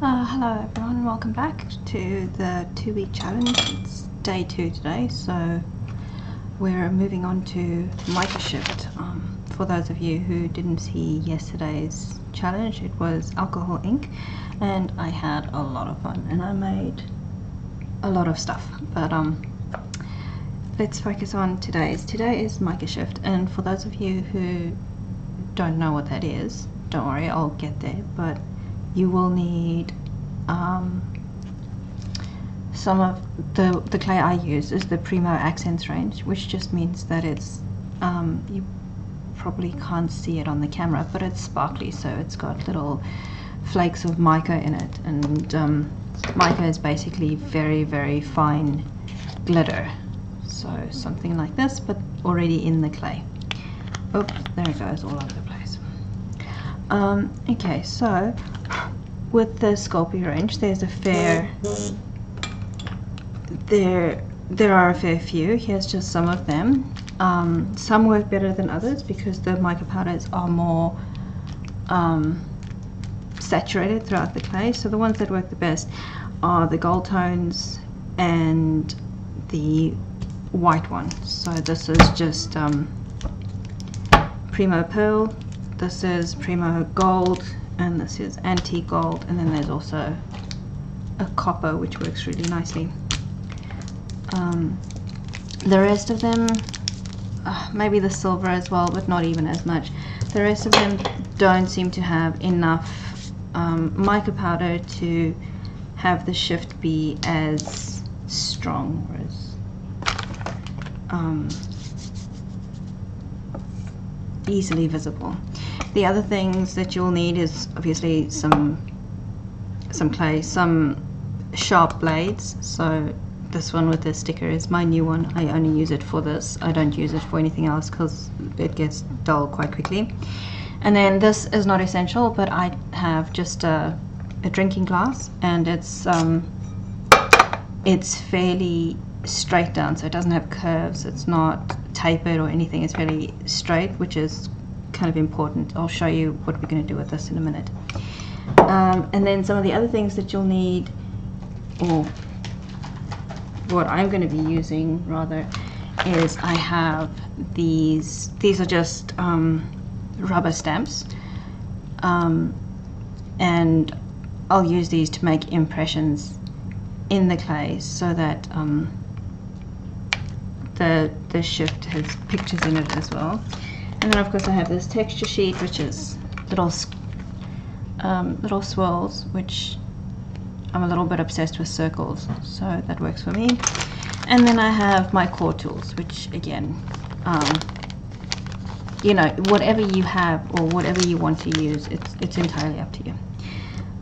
Hello everyone, welcome back to the 2-week challenge. It's day 2 today, so we're moving on to Mica Shift. For those of you who didn't see yesterday's challenge, it was alcohol ink, and I had a lot of fun and I made a lot of stuff, but let's focus on today's. Today is Mica Shift, and for those of you who don't know what that is, don't worry, I'll get there, but you will need some of the clay I use is the Premo Accents range, which just means that it's you probably can't see it on the camera, but it's sparkly, so it's got little flakes of mica in it, and mica is basically very, very fine glitter, so something like this, but already in the clay. Oops, there it goes all over the place. Okay, so with the Sculpey range, there's a fair, there are a fair few. Here's just some of them. Some work better than others because the mica powders are more saturated throughout the clay. So the ones that work the best are the gold tones and the white one. So this is just Premo Pearl, this is Premo Gold, and this is antique gold, and then there's also a copper which works really nicely. The rest of them, maybe the silver as well, but not even as much. The rest of them don't seem to have enough mica powder to have the shift be as strong or as easily visible. The other things that you'll need is obviously some clay, some sharp blades. So this one with the sticker is my new one. I only use it for this. I don't use it for anything else because it gets dull quite quickly. And then this is not essential, but I have just a drinking glass, and it's fairly straight down, so it doesn't have curves. It's not tapered or anything. It's fairly straight, which is kind of important. I'll show you what we're going to do with this in a minute. And then some of the other things that you'll need, or what I'm going to be using rather, is I have these are just rubber stamps, and I'll use these to make impressions in the clay so that the shift has pictures in it as well. And then of course I have this texture sheet, which is little swirls, which I'm a little bit obsessed with circles, so that works for me. And then I have my core tools, which again, you know, whatever you have or whatever you want to use, it's entirely up to you.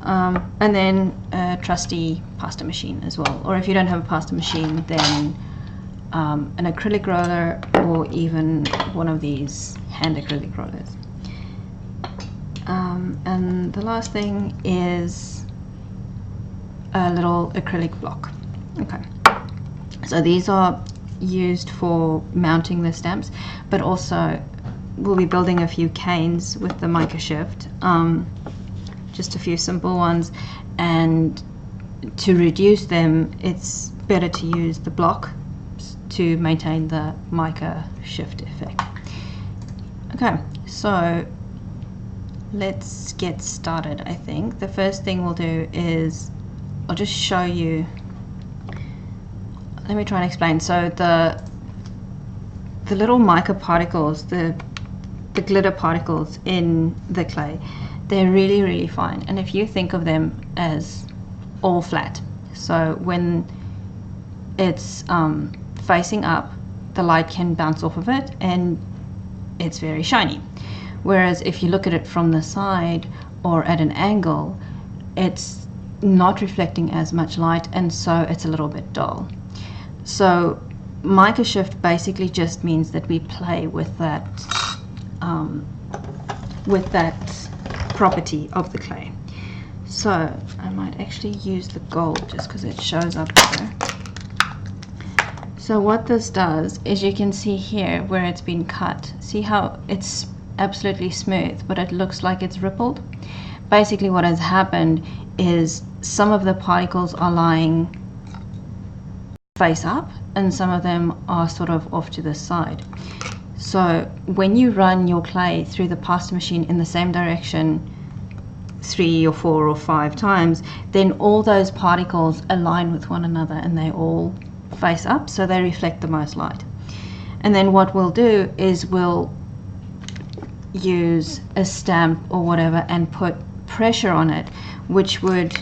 And then a trusty pasta machine as well, or if you don't have a pasta machine, then an acrylic roller, or even one of these hand acrylic rollers. And the last thing is a little acrylic block. Okay, so these are used for mounting the stamps, but also we'll be building a few canes with the Mica Shift, just a few simple ones, and to reduce them it's better to use the block to maintain the Mica Shift effect. Okay, so let's get started. I think the first thing we'll do is I'll just show you, let me try and explain. So the little mica particles, the glitter particles in the clay, they're really, really fine, and if you think of them as all flat, so when it's facing up, the light can bounce off of it and it's very shiny. Whereas if you look at it from the side or at an angle, it's not reflecting as much light, and so it's a little bit dull. So Mica Shift basically just means that we play with that property of the clay. So I might actually use the gold just because it shows up better. So what this does is, you can see here where it's been cut, see how it's absolutely smooth, but it looks like it's rippled. Basically what has happened is some of the particles are lying face up and some of them are sort of off to the side. So when you run your clay through the pasta machine in the same direction 3 or 4 or 5 times, then all those particles align with one another and they all face up, so they reflect the most light. And then what we'll do is we'll use a stamp or whatever and put pressure on it, which would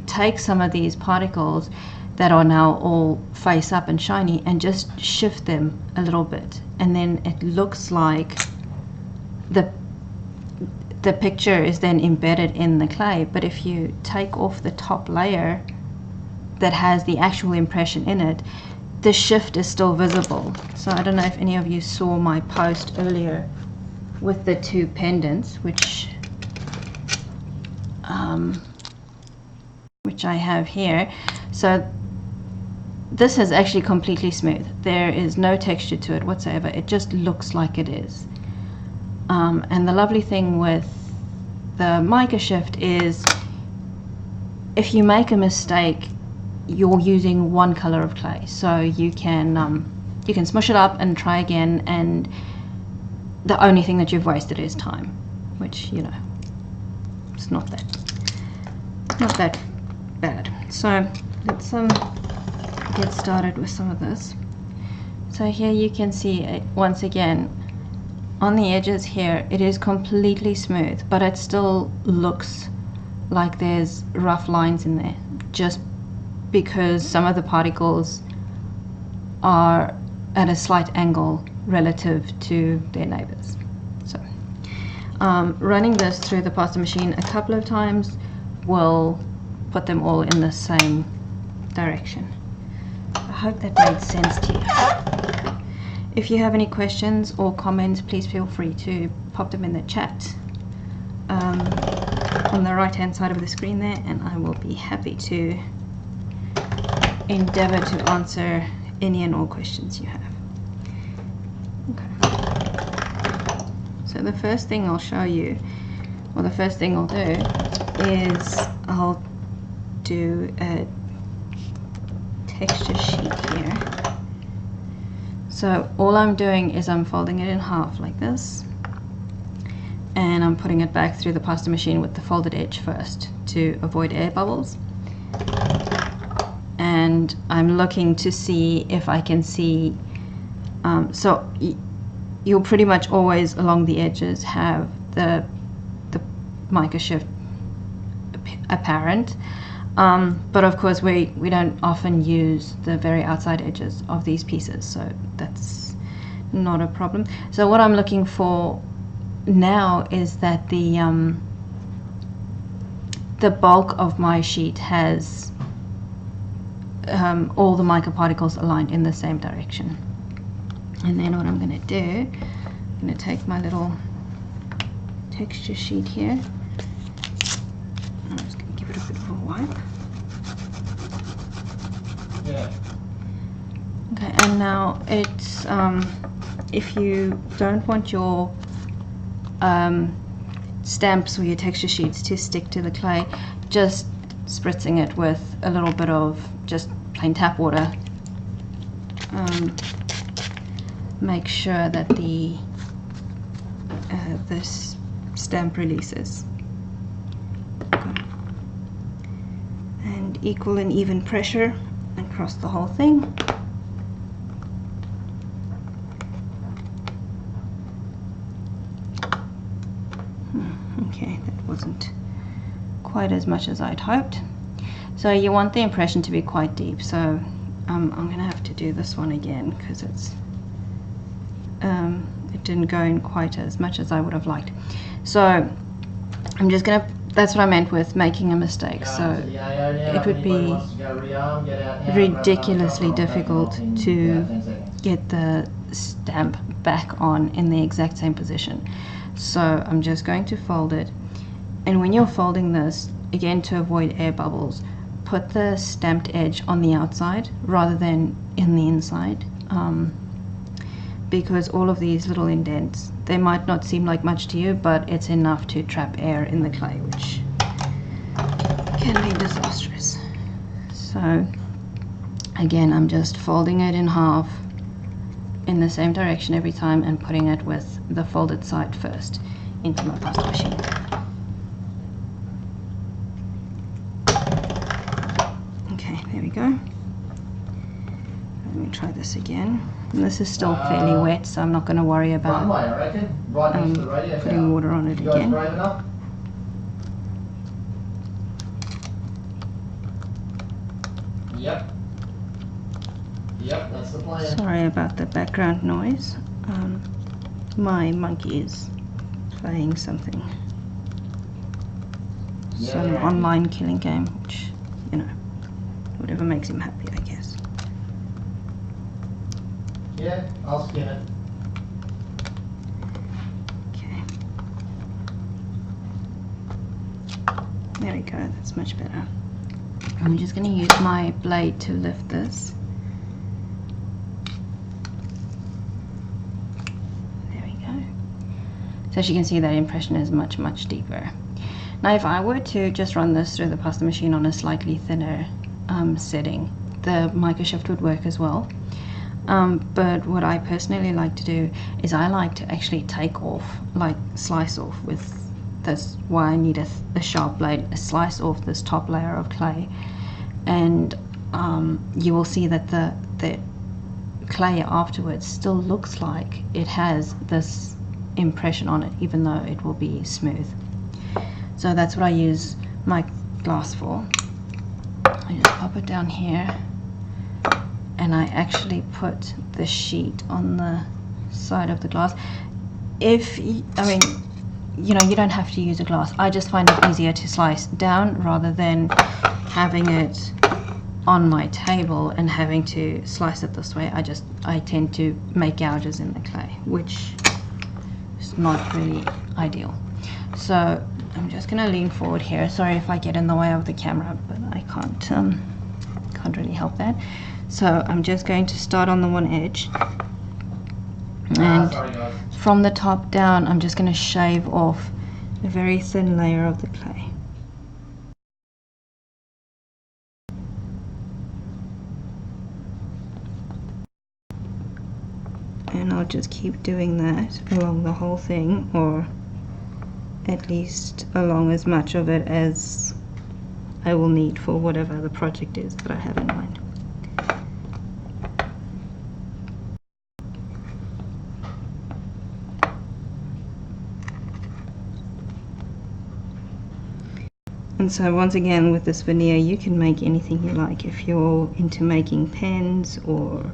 take some of these particles that are now all face up and shiny and just shift them a little bit, and then it looks like the picture is then embedded in the clay. But if you take off the top layer that has the actual impression in it, the shift is still visible. So I don't know if any of you saw my post earlier with the 2 pendants, which I have here. So this is actually completely smooth. There is no texture to it whatsoever. It just looks like it is. And the lovely thing with the Mica Shift is if you make a mistake, you're using one color of clay, so you can smush it up and try again, and the only thing that you've wasted is time, which, you know, it's not that bad. So let's get started with some of this. So here you can see it once again. On the edges here, it is completely smooth, but it still looks like there's rough lines in there, just because some of the particles are at a slight angle relative to their neighbors. So running this through the pasta machine a couple of times will put them all in the same direction. I hope that made sense to you. If you have any questions or comments, please feel free to pop them in the chat on the right hand side of the screen there, and I will be happy to endeavor to answer any and all questions you have. Okay. So the first thing I'll show you, or the first thing I'll do, is I'll do a texture sheet here. So all I'm doing is I'm folding it in half like this, and I'm putting it back through the pasta machine with the folded edge first to avoid air bubbles. And I'm looking to see if I can see, so you'll pretty much always along the edges have the Mica Shift apparent. But of course we don't often use the very outside edges of these pieces, so that's not a problem. So what I'm looking for now is that the bulk of my sheet has all the mica particles aligned in the same direction. And then what I'm going to do, I'm going to take my little texture sheet here. I'm just going to give it a bit of a wipe. Yeah. Okay, and now it's if you don't want your stamps or your texture sheets to stick to the clay, just spritzing it with a little bit of just plain tap water. Make sure that this stamp releases. And equal and even pressure across the whole thing. Okay, that wasn't quite as much as I'd hoped. So you want the impression to be quite deep, so I'm going to have to do this one again because it didn't go in quite as much as I would have liked. So I'm just going to, that's what I meant with making a mistake. So it would be ridiculously difficult to get the stamp back on in the exact same position. So I'm just going to fold it, and when you're folding this, again to avoid air bubbles, put the stamped edge on the outside rather than in the inside, because all of these little indents, they might not seem like much to you, but it's enough to trap air in the clay, which can be disastrous. So again, I'm just folding it in half in the same direction every time and putting it with the folded side first into my pasta machine. Okay, there we go. Let me try this again. And this is still fairly wet, so I'm not going to worry about putting water on it again. Yep. Yep, that's the plan. Sorry about the background noise. My monkey is playing something. Some online killing game, which, you know, whatever makes him happy, I guess. Yeah, I'll skin it. Okay. There we go, that's much better. I'm just going to use my blade to lift this. There we go. So as you can see, that impression is much, much deeper. Now if I were to just run this through the pasta machine on a slightly thinner setting, the Mica Shift would work as well. But what I personally like to do is I like to actually take off, like slice off with that's why I need a sharp blade, slice off this top layer of clay, and you will see that the clay afterwards still looks like it has this impression on it, even though it will be smooth. So that's what I use my glass for. I just pop it down here, and I actually put the sheet on the side of the glass. I mean, you know, you don't have to use a glass. I just find it easier to slice down rather than having it on my table and having to slice it this way. I tend to make gouges in the clay, which is not really ideal. So I'm just going to lean forward here. Sorry if I get in the way of the camera, but I can't really help that. So I'm just going to start on the one edge, and from the top down I'm just going to shave off a very thin layer of the clay. And I'll just keep doing that along the whole thing, or at least along as much of it as I will need for whatever the project is that I have in mind. And so once again, with this veneer, you can make anything you like. If you're into making pens or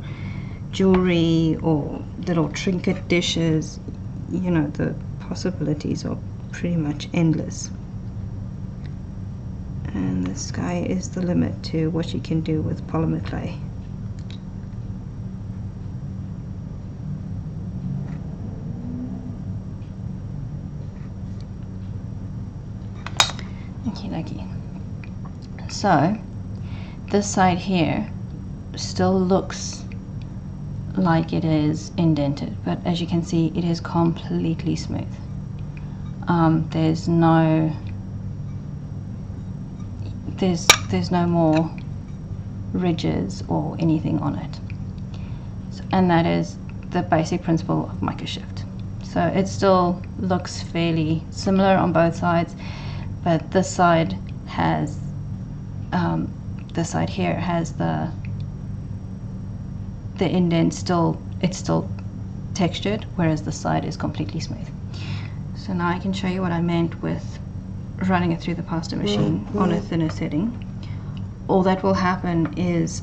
jewelry or little trinket dishes, you know, the possibilities are pretty much endless. And the sky is the limit to what you can do with polymer clay. Okay. So this side here still looks like it is indented, but as you can see, it is completely smooth. There's no more ridges or anything on it. So, and that is the basic principle of Mica Shift. So it still looks fairly similar on both sides, but this side has this side here has the indent it's still textured, whereas the side is completely smooth. So now I can show you what I meant with running it through the pasta machine on a thinner setting. All that will happen is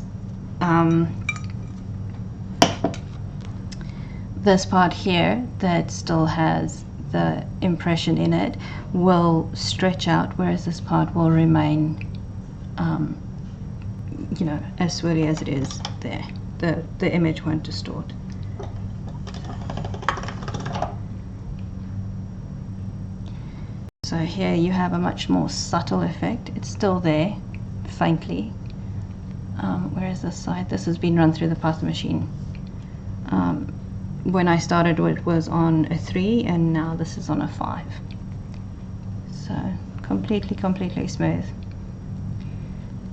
this part here that still has the impression in it will stretch out, whereas this part will remain you know, as swirly as it is there. The image won't distort. So here you have a much more subtle effect. It's still there, faintly. Whereas this side, this has been run through the pasta machine. When I started, it was on a 3, and now this is on a 5. So completely smooth.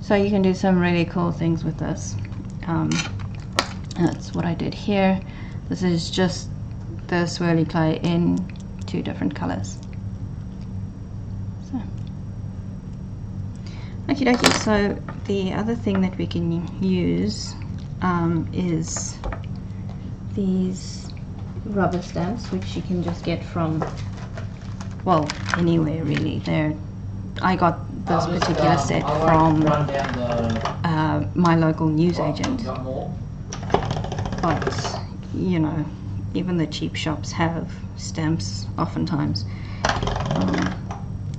So you can do some really cool things with this. That's what I did here. This is just the swirly clay in 2 different colors. So, okie dokie. So the other thing that we can use is these rubber stamps, which you can just get from, well, anywhere really. I got this particular set from my local newsagent, but you know, even the cheap shops have stamps oftentimes,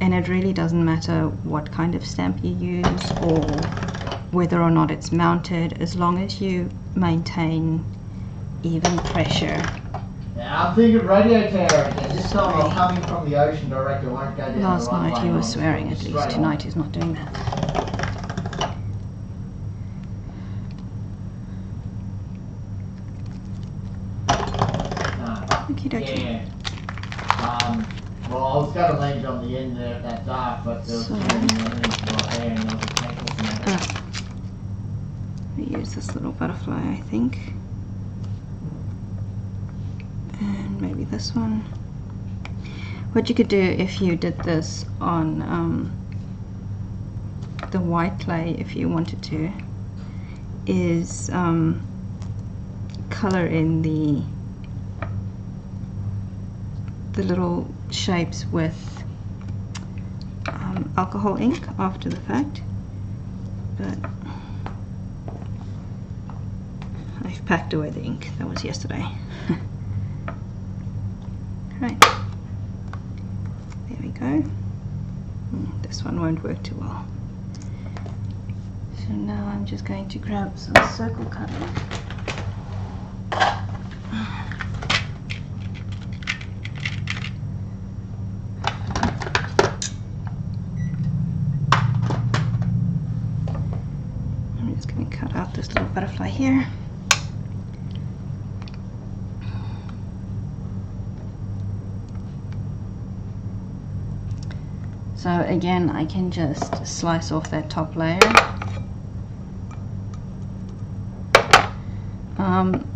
and it really doesn't matter what kind of stamp you use or whether or not it's mounted, as long as you maintain even pressure. Yeah, I'm thinking radio tower again. This time I'm coming from the ocean directly. Won't go down Last the runway. night he was swearing, at least tonight he's not doing that. Okie dokie. Yeah. Well, I was going to land on the end there at that dark, but there was too many enemies right there and there was a tank from there. We use this little butterfly, I think. And maybe this one. What you could do if you did this on the white clay, if you wanted to, is color in the little shapes with alcohol ink after the fact, but I've packed away the ink. That was yesterday. Right, there we go. This one won't work too well. So now I'm just going to grab some circle color. I'm just going to cut out this little butterfly here. So again, I can just slice off that top layer.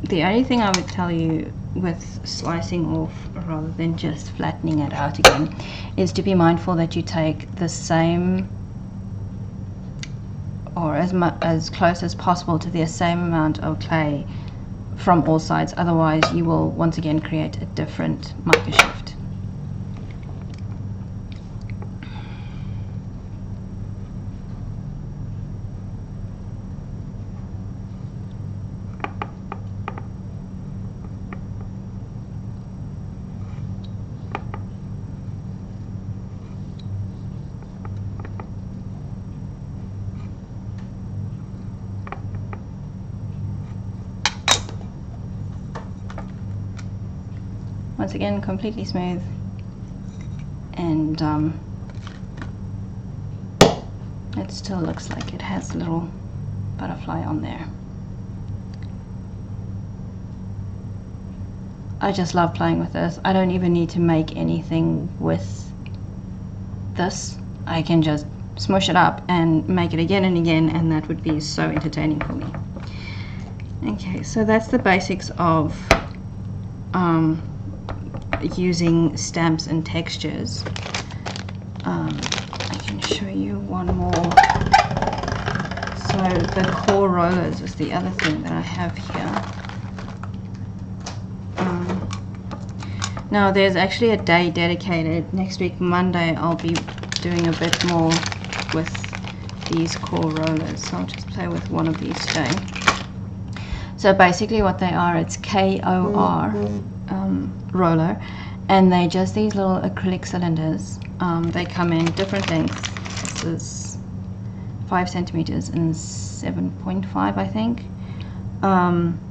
The only thing I would tell you with slicing off rather than just flattening it out again is to be mindful that you take the same, or as close as possible to the same amount of clay from all sides, otherwise you will once again create a different mica shift. Once again, completely smooth, and it still looks like it has a little butterfly on there. I just love playing with this. I don't even need to make anything with this. I can just smush it up and make it again and again, and that would be so entertaining for me. Okay, so that's the basics of using stamps and textures. I can show you one more. So the core rollers is the other thing that I have here. Now there's actually a day dedicated. Next week Monday I'll be doing a bit more with these core rollers, so I'll just play with one of these today. So basically what they are, it's KOR roller, and they're just these little acrylic cylinders. They come in different lengths. This is 5 centimeters and 7.5, I think.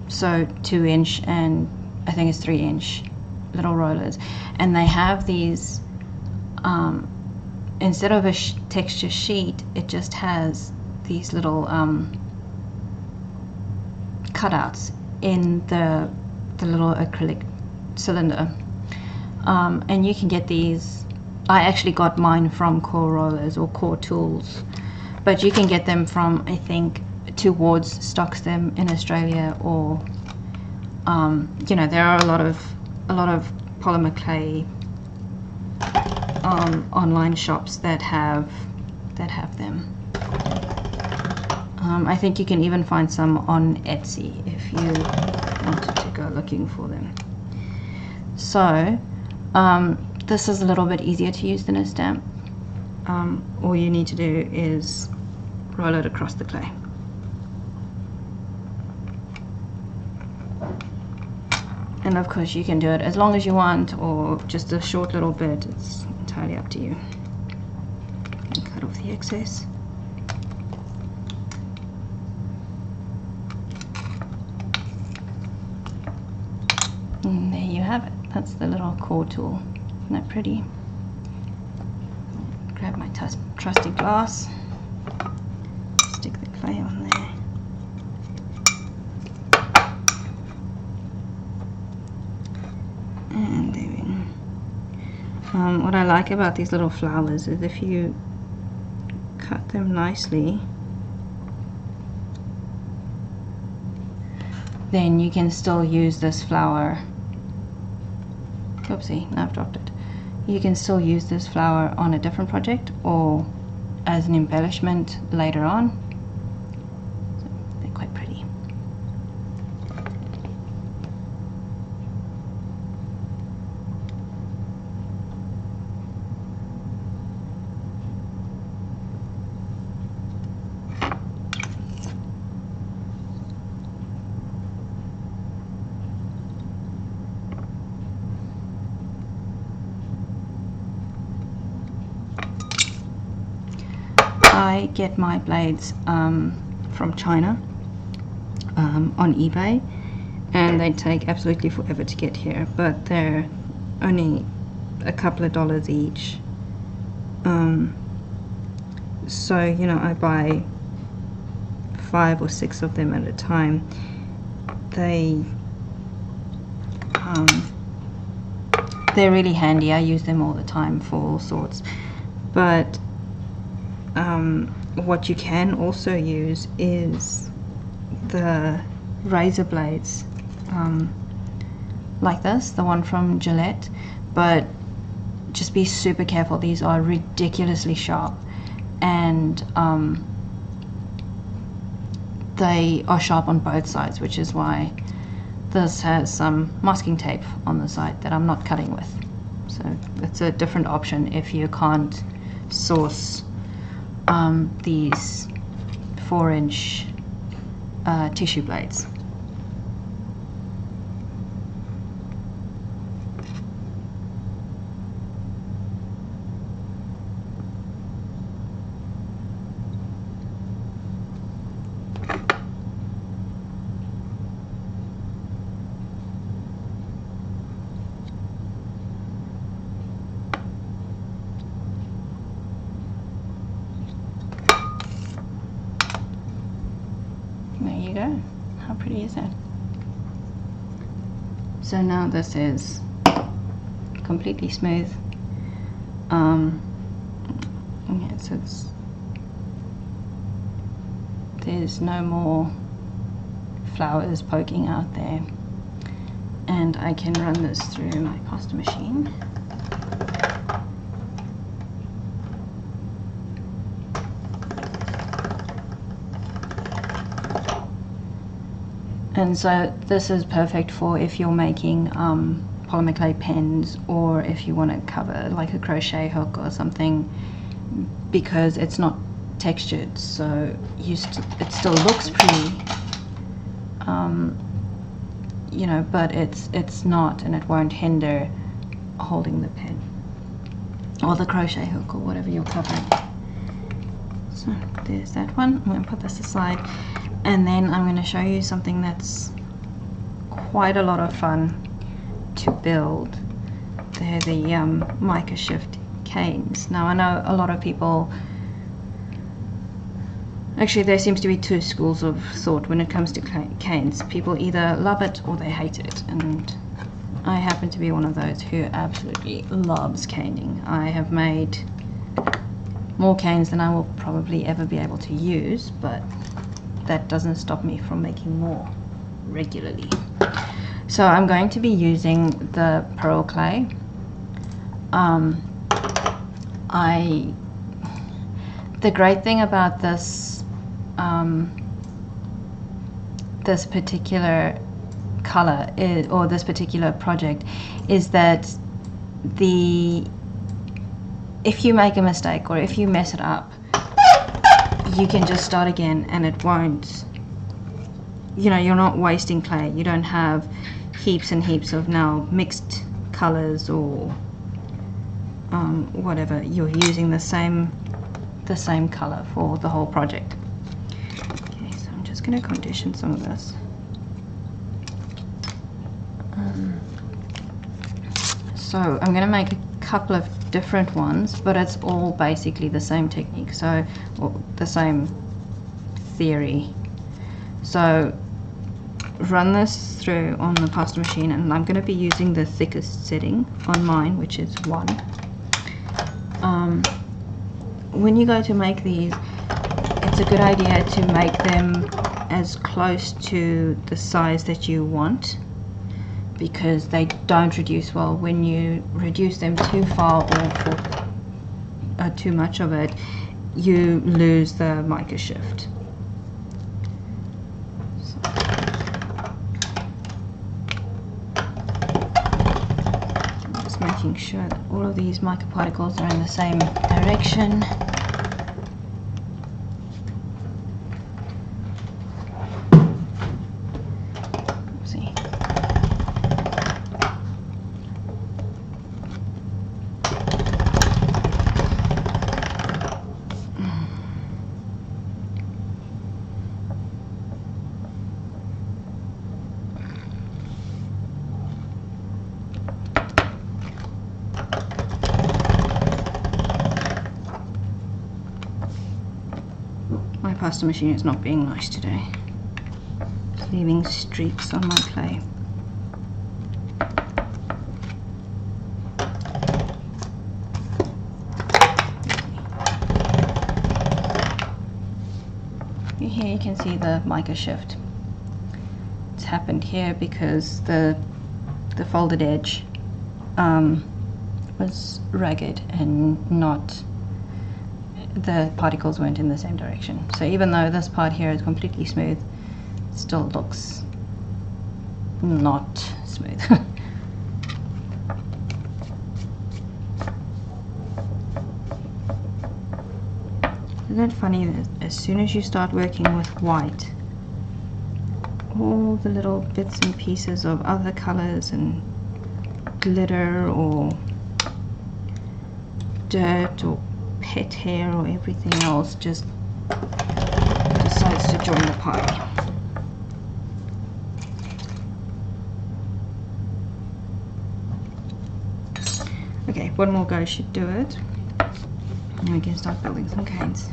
So 2-inch and I think it's 3-inch little rollers, and they have these instead of a texture sheet, it just has these little cutouts in the little acrylic cylinder, and you can get these. I actually got mine from Core Rollers or Core Tools, but you can get them from, I think, Towards stocks them in Australia, or you know, there are a lot of polymer clay online shops that have them. I think you can even find some on Etsy if you wanted to go looking for them. So this is a little bit easier to use than a stamp. All you need to do is roll it across the clay. And of course you can do it as long as you want, or just a short little bit. It's entirely up to you. And cut off the excess. And there you have it. That's the little core tool. Isn't that pretty? Grab my trusty glass, stick the clay on there. And there we go. What I like about these little flowers is if you cut them nicely, then you can still use this flower. Oopsie, now I've dropped it. You can still use this flower on a different project or as an embellishment later on. So they're quite pretty. I get my blades from China on eBay, and they take absolutely forever to get here, but they're only a couple of dollars each. So you know, I buy 5 or 6 of them at a time. They're really handy. I use them all the time for all sorts. But what you can also use is the razor blades like this, the one from Gillette, but just be super careful. These are ridiculously sharp, and they are sharp on both sides, which is why this has some masking tape on the side that I'm not cutting with. So it's a different option if you can't source these 4-inch tissue blades. There you go. How pretty is that? So now this is completely smooth. Yeah, so there's no more flowers poking out there, and I can run this through my pasta machine. And so this is perfect for if you're making polymer clay pens, or if you want to cover like a crochet hook or something, because it's not textured, so it still looks pretty, you know, but it's not, and it won't hinder holding the pen or the crochet hook or whatever you're covering. So there's that one. I'm going to put this aside. And then I'm going to show you something that's quite a lot of fun to build. They're the Mica Shift canes. Now I know a lot of people, actually there seems to be 2 schools of thought when it comes to canes. People either love it or they hate it, and I happen to be one of those who absolutely loves caning. I have made more canes than I will probably ever be able to use, but that doesn't stop me from making more regularly. So I'm going to be using the pearl clay. The great thing about this this particular color or this particular project is that if you make a mistake or if you mess it up, you can just start again and it won't, you know, you're not wasting clay. You don't have heaps and heaps of now mixed colors or whatever. You're using the same color for the whole project. Okay, so I'm just going to condition some of this. So I'm going to make a couple of different ones, but it's all basically the same technique, so the same theory. So run this through on the pasta machine, and I'm going to be using the thickest setting on mine, which is 1. When you go to make these, it's a good idea to make them as close to the size that you want, because they don't reduce well. When you reduce them too far or for too much of it, you lose the mica shift. So. I'm just making sure that all of these mica particles are in the same direction. My pasta machine is not being nice today. It's leaving streaks on my clay. Here you can see the mica shift. It's happened here because the folded edge was ragged and not, the particles weren't in the same direction. So even though this part here is completely smooth, it still looks not smooth. Isn't it funny that as soon as you start working with white, all the little bits and pieces of other colors and glitter or dirt or pet hair or everything else just decides to join the party. Okay, one more go should do it. And we can start building some canes.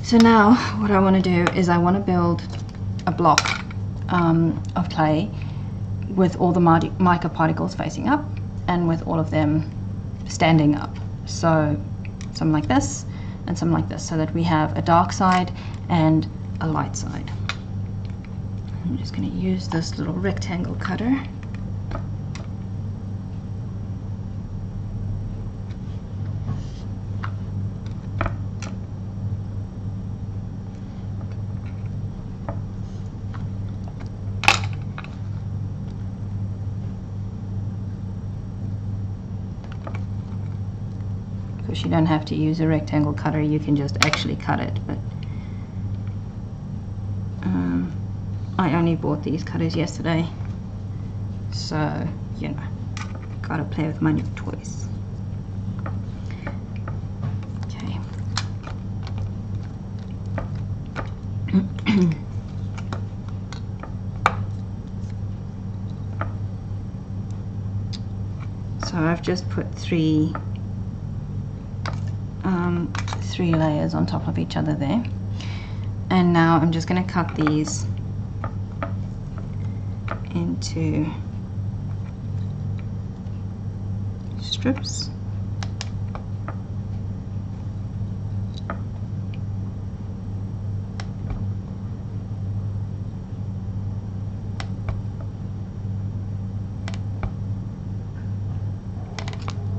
So now what I want to do is I want to build a block of clay with all the mica particles facing up and with all of them standing up. So some like this and some like this, so that we have a dark side and a light side. I'm just going to use this little rectangle cutter. Because you don't have to use a rectangle cutter, you can just actually cut it, but I only bought these cutters yesterday, so you know, gotta play with my new toys. Okay. So I've just put three layers on top of each other there, and now I'm just going to cut these into strips.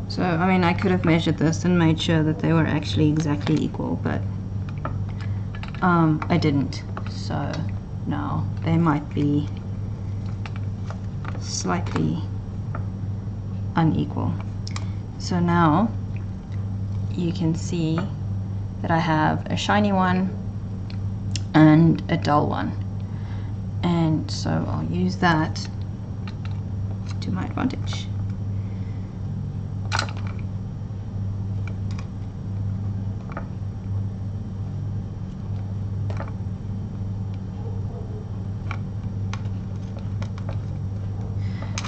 So, I mean, I could have measured this and made sure that they were actually exactly equal, but I didn't. So now they might be slightly unequal. So now you can see that I have a shiny one and a dull one. And so I'll use that to my advantage.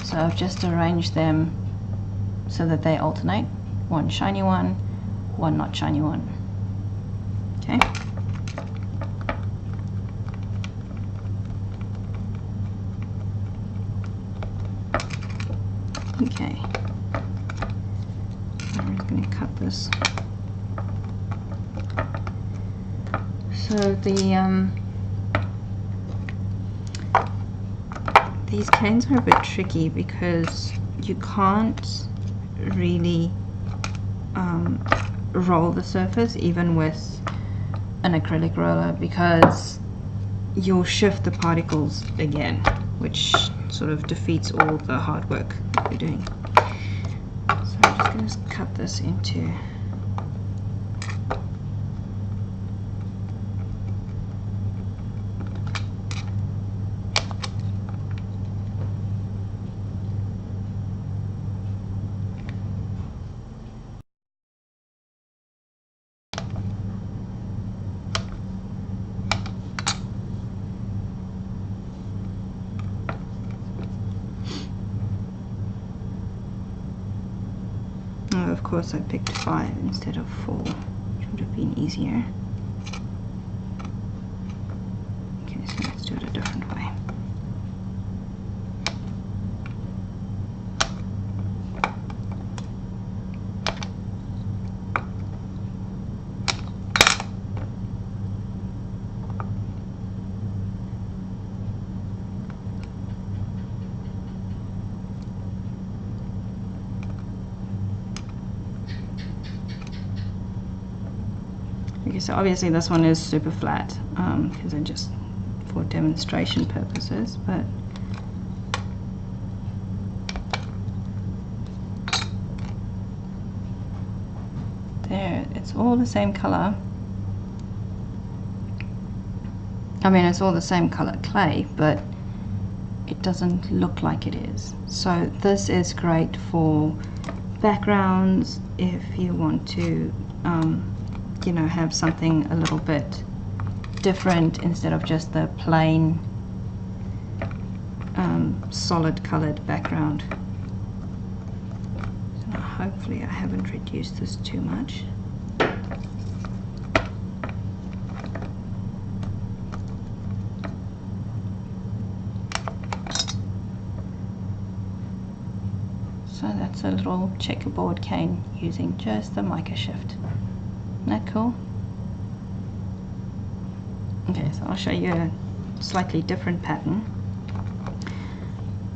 So I've just arranged them so that they alternate. One shiny one, one not shiny one. Okay. Okay. I'm just going to cut this. So these canes are a bit tricky because you can't really roll the surface even with an acrylic roller, because you'll shift the particles again, which sort of defeats all the hard work that you're doing. So I'm just going to cut this into of course I picked 5 instead of 4, which would have been easier. Okay, so let's do it a different way. Okay, so obviously this one is super flat because I just for demonstration purposes, but there, it's all the same color. I mean, it's all the same color clay, but it doesn't look like it is. So this is great for backgrounds if you want to you know, have something a little bit different instead of just the plain solid colored background. So now hopefully I haven't reduced this too much. So that's a little checkerboard cane using just the Mica Shift. Isn't that cool? Okay, so I'll show you a slightly different pattern.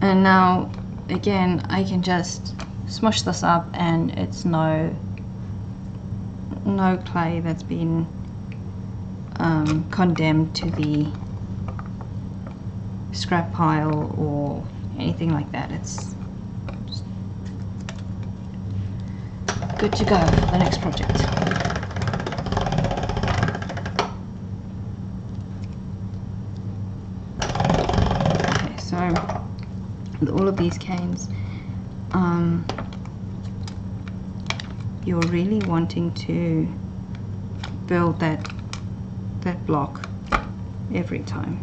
And now, again, I can just smush this up and it's no clay that's been condemned to the scrap pile or anything like that. It's good to go for the next project. Okay, so with all of these canes, you're really wanting to build that block every time.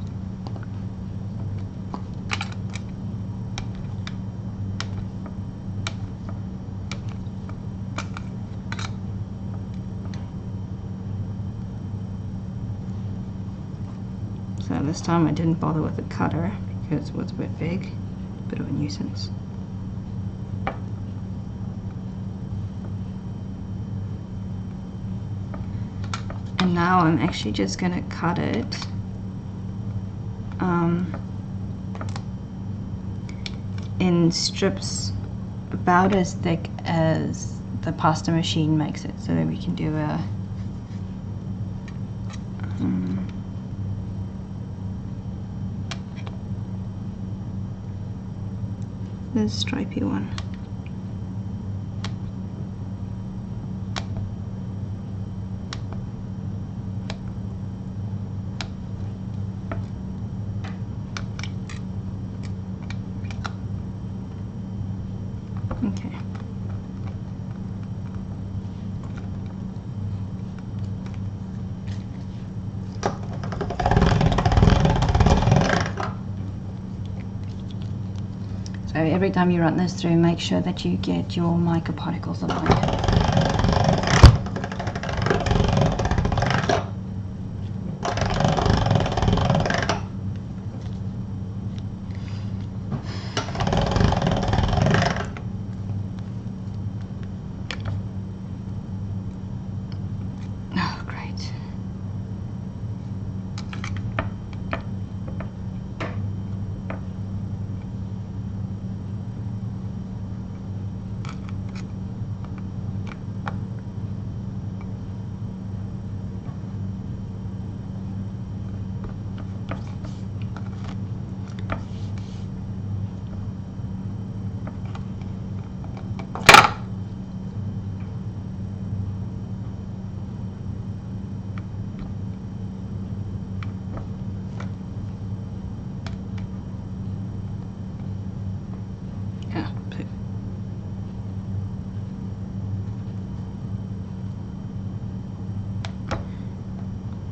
So this time I didn't bother with a cutter because it was a bit big, a bit of a nuisance. And now I'm actually just going to cut it in strips about as thick as the pasta machine makes it, so that we can do a this stripy one. Okay. So every time you run this through, make sure that you get your mica particles aligned. Oh, great.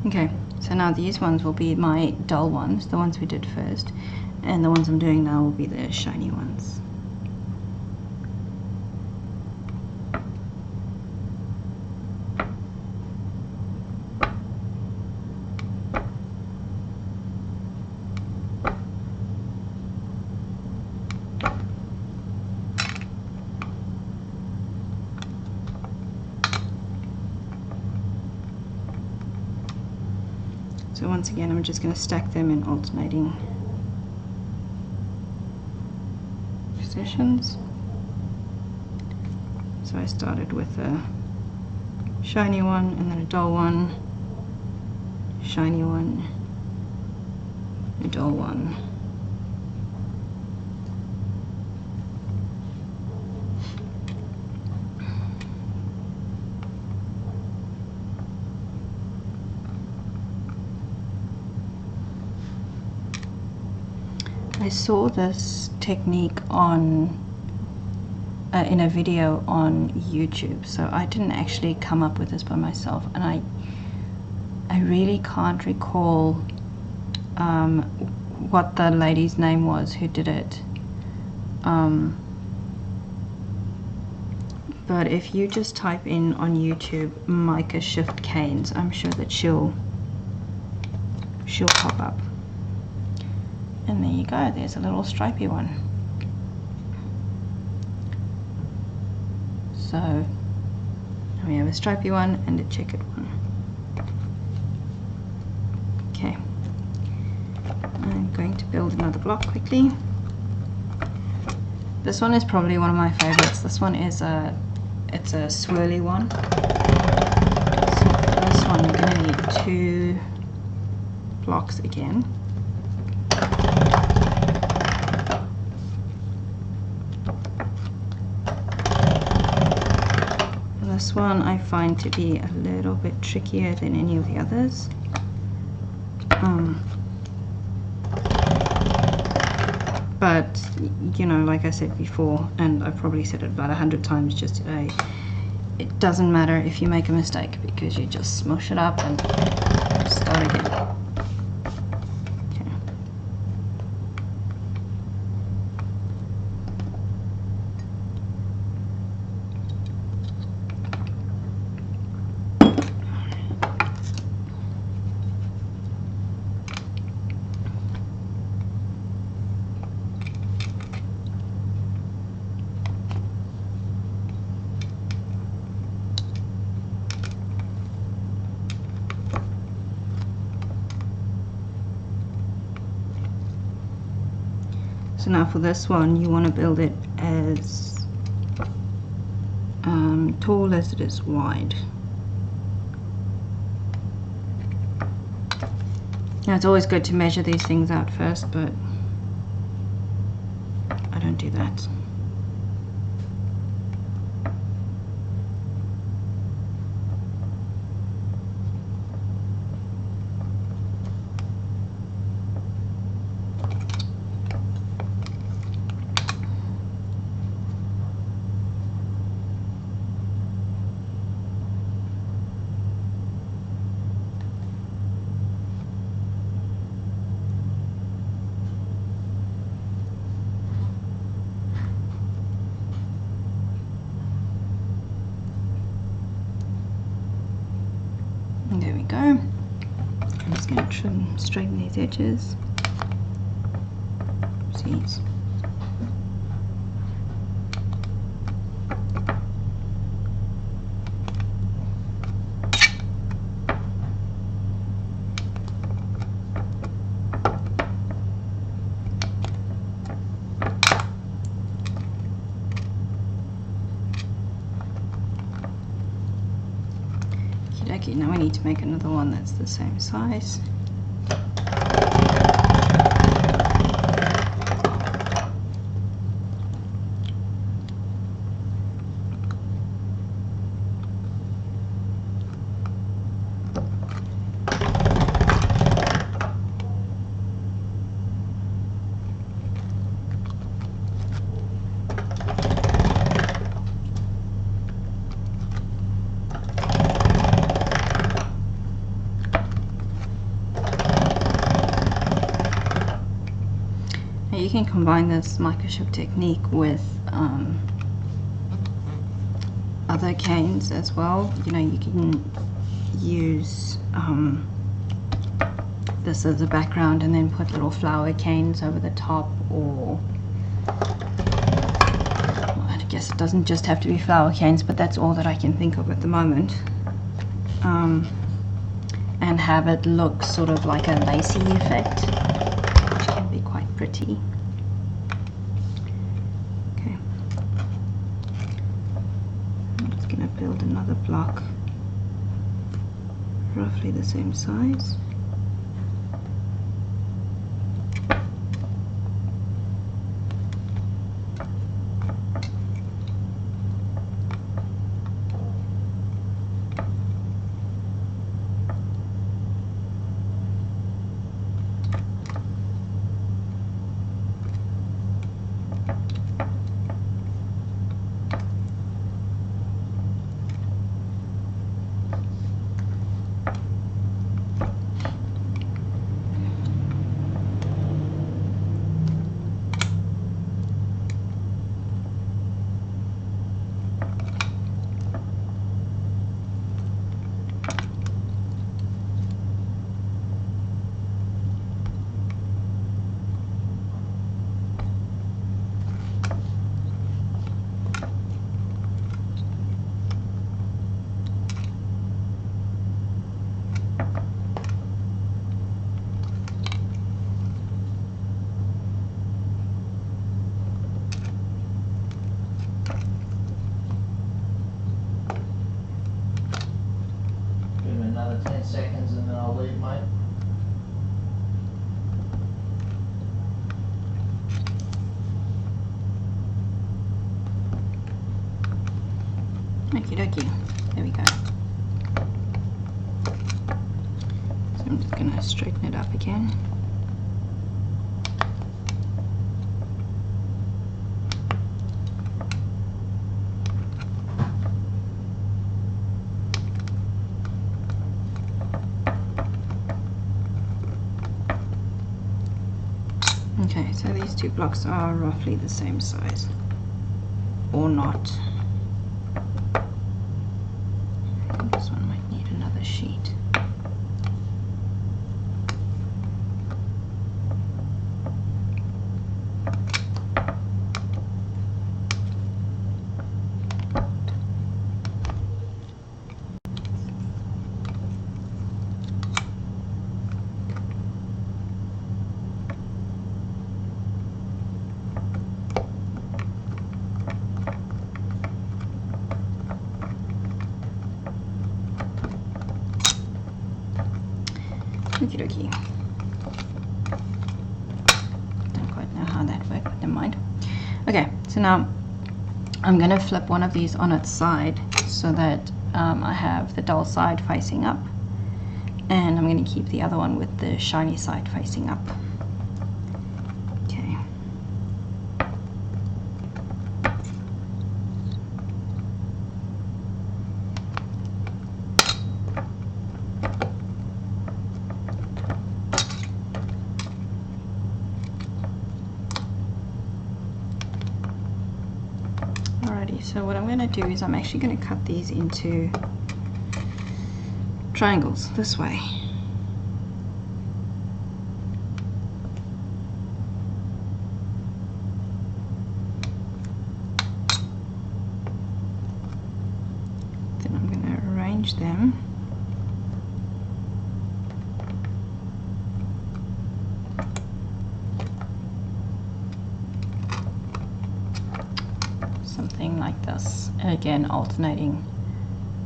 Okay, so now these ones will be my dull ones, the ones we did first, and the ones I'm doing now will be the shiny ones. So once again, I'm just going to stack them in alternating positions. So I started with a shiny one, and then a dull one, shiny one, a dull one. I saw this technique on in a video on YouTube, so I didn't actually come up with this by myself, and I really can't recall what the lady's name was who did it. But if you just type in on YouTube Mica Shift canes, I'm sure that she'll pop up. And there you go, there's a little stripy one. So we have a stripy one and a checkered one. Okay, I'm going to build another block quickly. This one is probably one of my favorites. This one is it's a swirly one. So for this one I'm going to need 2 blocks again. This one I find to be a little bit trickier than any of the others. But, you know, like I said before, and I've probably said it about 100 times just today, it doesn't matter if you make a mistake, because you just smush it up and start again. So now for this one, you want to build it as tall as it is wide. Now it's always good to measure these things out first, but I don't do that. There we go. I'm just going to straighten these edges. Oopsies. Okay, now we need to make another one that's the same size. You can combine this Mica Shift technique with other canes as well. You know, you can use this as a background and then put little flower canes over the top, or well, I guess it doesn't just have to be flower canes, but that's all that I can think of at the moment. And have it look sort of like a lacy effect, which can be quite pretty. Okay, I'm just going to build another block roughly the same size. Another 10 seconds and then I'll leave, mate. Okie dokie, there we go. So I'm just going to straighten it up again. Okay, so these two blocks are roughly the same size, or not. I think this one might need another sheet. Okie dokie. Don't quite know how that worked, but never mind. Okay, so now I'm going to flip one of these on its side so that I have the dull side facing up, and I'm going to keep the other one with the shiny side facing up. Okay. Alrighty, so what I'm going to do is I'm actually going to cut these into triangles this way. Then I'm going to arrange them something like this, again alternating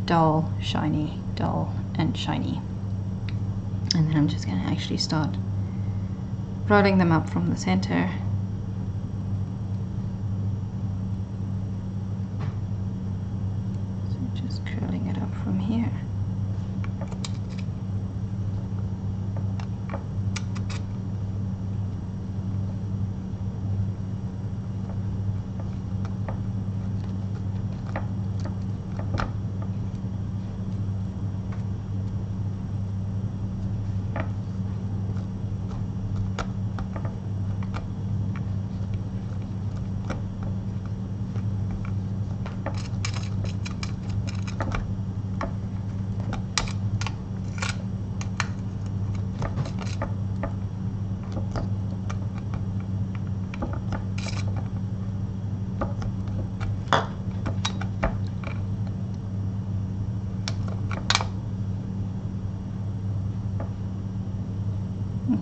dull, shiny, dull and shiny. And then I'm just going to actually start rolling them up from the center. So just curling it up from here.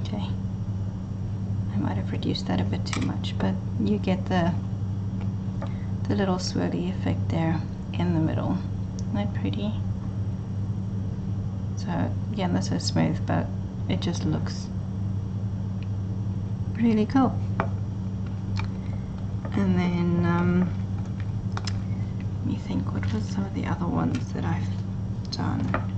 Okay, I might have reduced that a bit too much, but you get the little swirly effect there in the middle. Isn't that pretty? So again, this is smooth, but it just looks really cool. And then let me think, what was some of the other ones that I've done?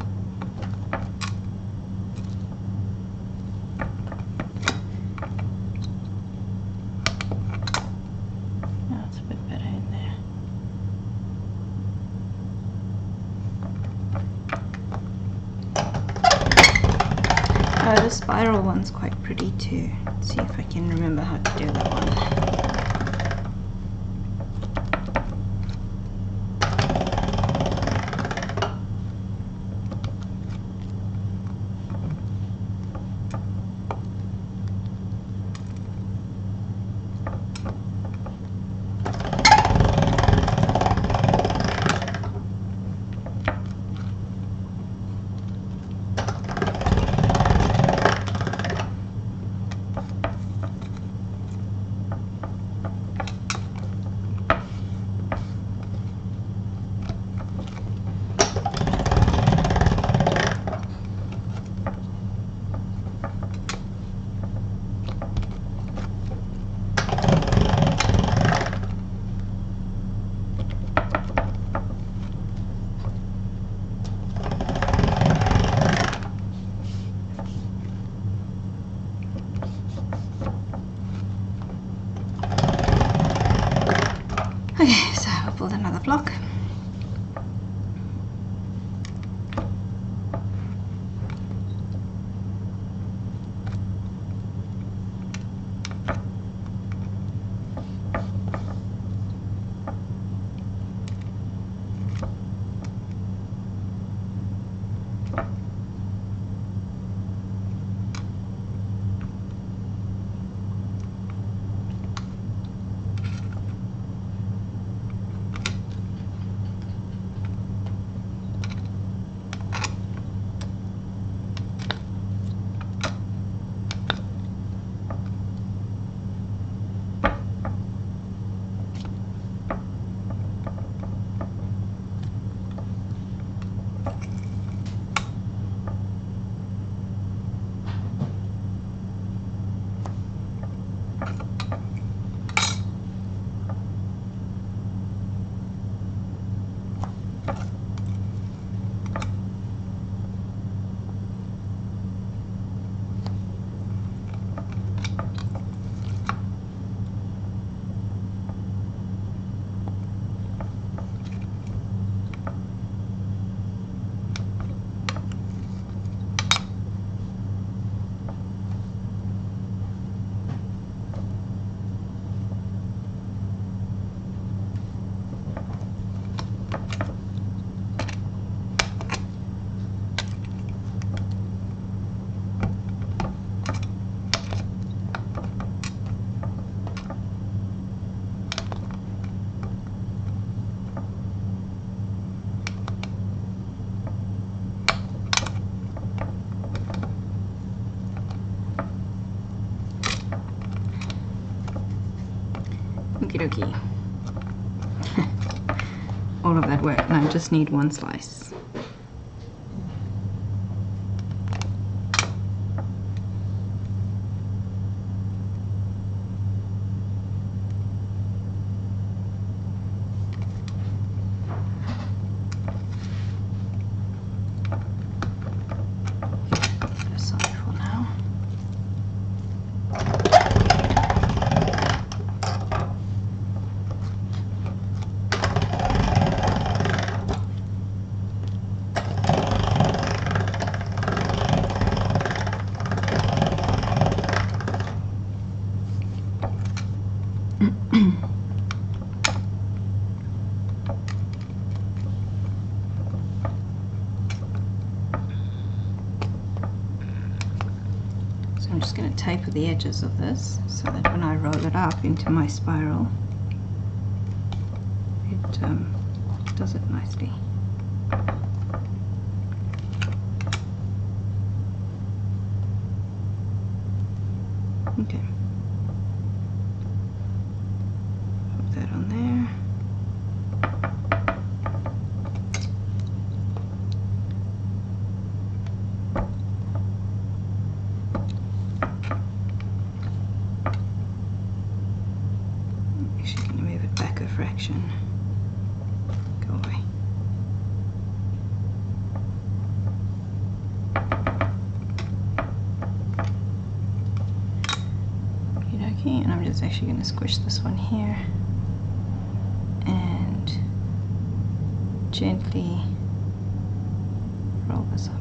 The spiral one's quite pretty too. Let's see if I can remember how to do that one. work, and I just need one slice. So I'm just going to taper the edges of this so that when I roll it up into my spiral, it does it nicely. Okay. Put that on there. I'm actually going to move it back a fraction. Go away. Okay, and I'm just actually going to squish this one here and gently roll this up.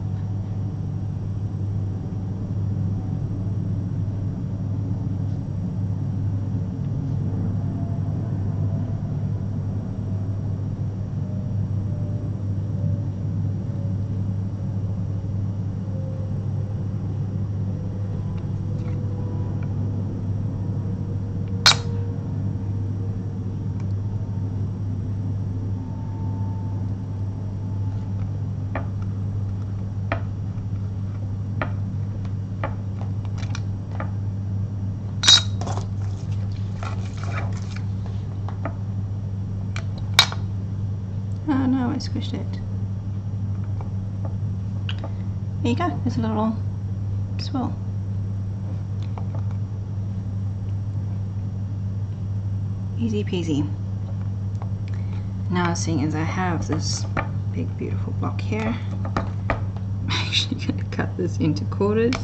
Oh no, I squished it. There you go, there's a little swirl. Easy peasy. Now seeing as I have this big beautiful block here, I'm actually going to cut this into quarters.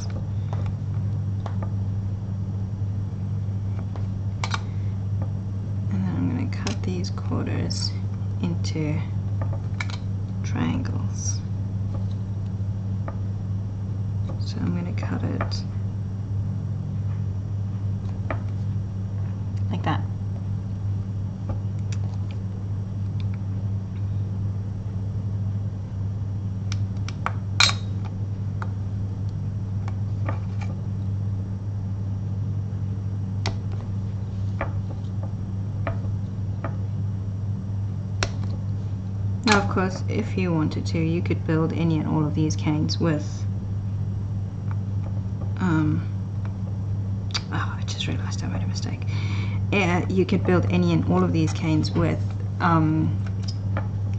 And then I'm going to cut these quarters into triangles. So I'm going to cut it like that. Now, of course, if you wanted to, you could build any and all of these canes with oh, I just realized I made a mistake. You could build any and all of these canes with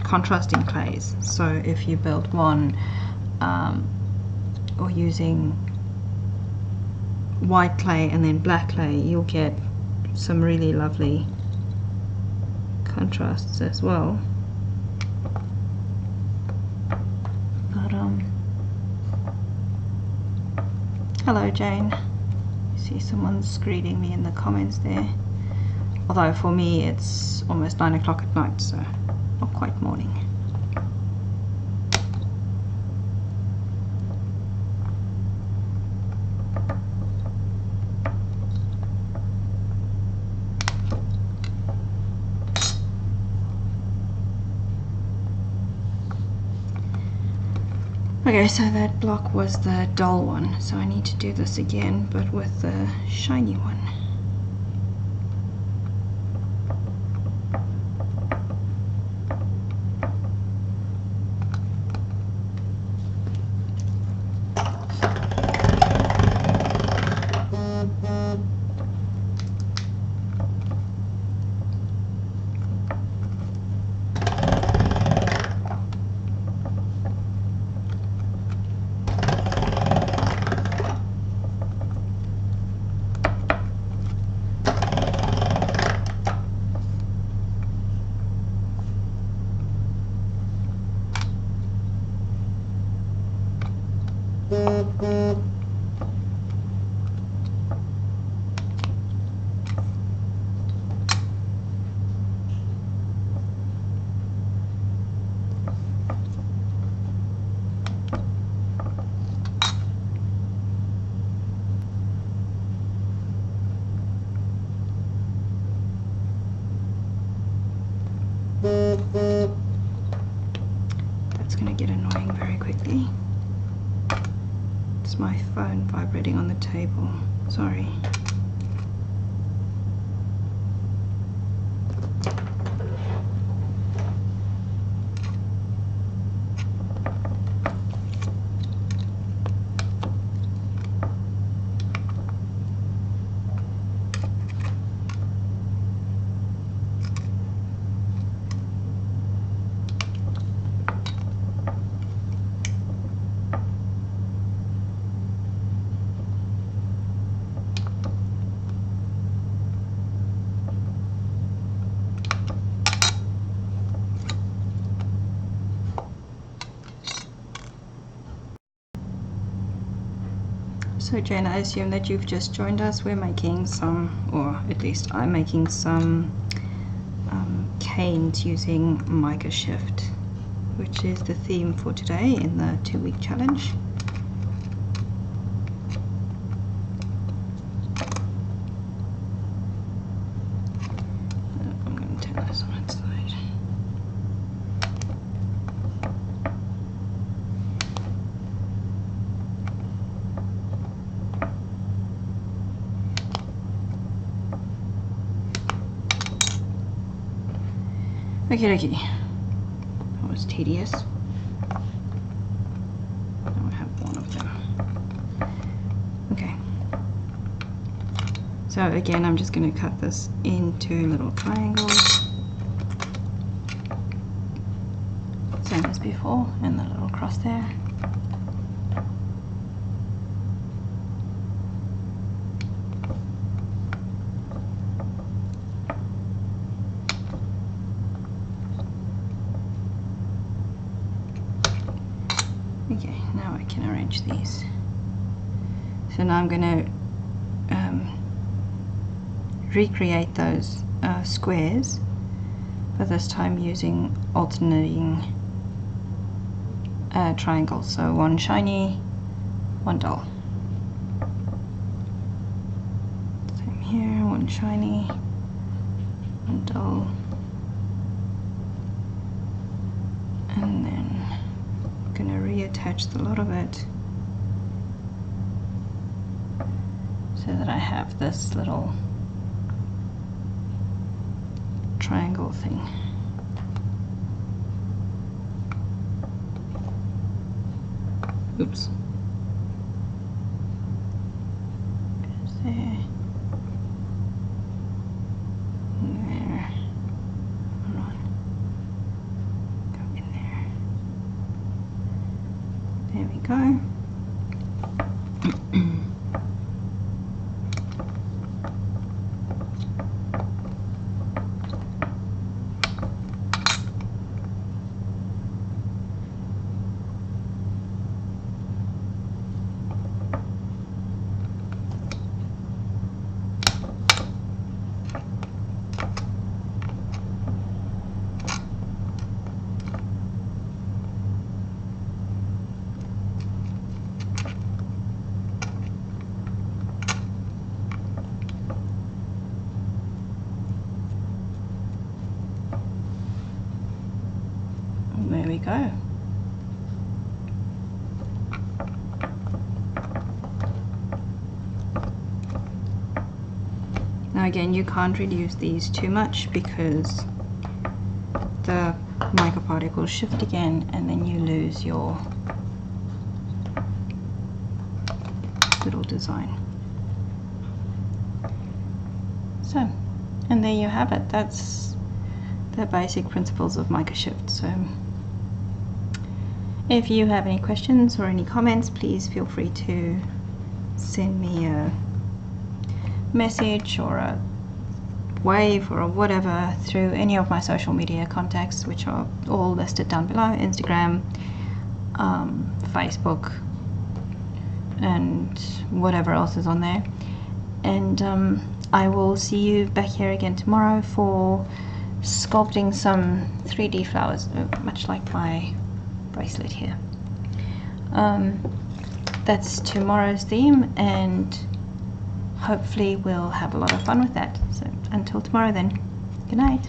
contrasting clays. So if you build one or using white clay and then black clay, you'll get some really lovely contrasts as well. But hello Jane. See someone's greeting me in the comments there. Although for me it's almost 9 o'clock at night, so not quite morning. Okay, so that block was the dull one, so I need to do this again, but with the shiny one. That's going to get annoying very quickly. It's my phone vibrating on the table. Sorry. So Jen, I assume that you've just joined us. We're making some, or at least I'm making some canes using Mica Shift, which is the theme for today in the 2-week challenge. I'm going to turn this on its side. Okay, that was tedious. Now I have one of them. Okay. So again, I'm just going to cut this into little triangles. Same as before, and the little cross there. Okay, now I can arrange these. So now I'm going to recreate those squares, but this time using alternating triangles. So one shiny, one dull. Same here, one shiny, one dull. And then I'm going to reattach the lot of it so that I have this little triangle thing. Oops. Goes there. There. Hold on. Go in there. There we go. There we go. Now again, you can't reduce these too much because the mica particles shift again and then you lose your little design. So, and there you have it. That's the basic principles of Mica Shift. So if you have any questions or any comments, please feel free to send me a message or a wave or whatever through any of my social media contacts, which are all listed down below: Instagram, Facebook, and whatever else is on there. And I will see you back here again tomorrow for sculpting some 3D flowers, much like my bracelet here. That's tomorrow's theme, and hopefully we'll have a lot of fun with that. So until tomorrow then, good night.